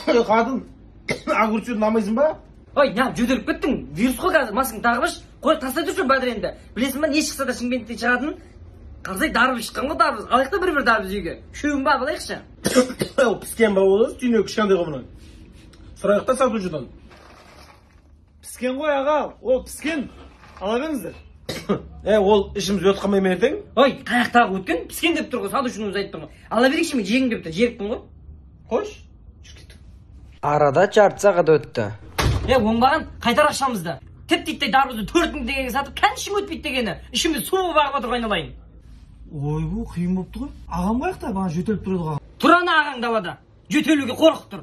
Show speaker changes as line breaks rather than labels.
Kadın, agurçuyu namайсың ба?
Ой, не жөтеліп кеттің. Вирус қой қазір, маскаңды тағып аш. Қой, тастай тұршы бәдір енді. Білесің ба, не шықса да Шымкенттен шығатын? Қарсай дарбыз шыққан ғой, дарбыз. Алайық та бір дарбыз үйге. Шөуін ба, алайықшы.
Піскен ба олар, түйіне кішкентай қомынан. Сұрайық та сатушыдан.
Піскен ғой аға, ол піскен. Ала беріңіздер.
Ол ішіміз өтқанмай ма ертең?
Ой, қаяқтағы өткен, піскен деп тұр ғой, сатушының өзі айтып тұр ғой. Ала берейікші мен жегім деп тұр, жерікпін ғой.
Қош.
Арада жарты сағат өтті.
Оңбаған, қайтар ақшамызды. Тіп-титтей дарбызды 4000 дегенге сатып, кәншім өтпейді дегені. Ішіміз су бағып отыр айналайын.
Ойбу, қиын болыпты ғой. Ағам қаяқта, баған жөтеліп тұрады ағам.
Тұраны ағаң далада. Жөтелуге қорқып тұр.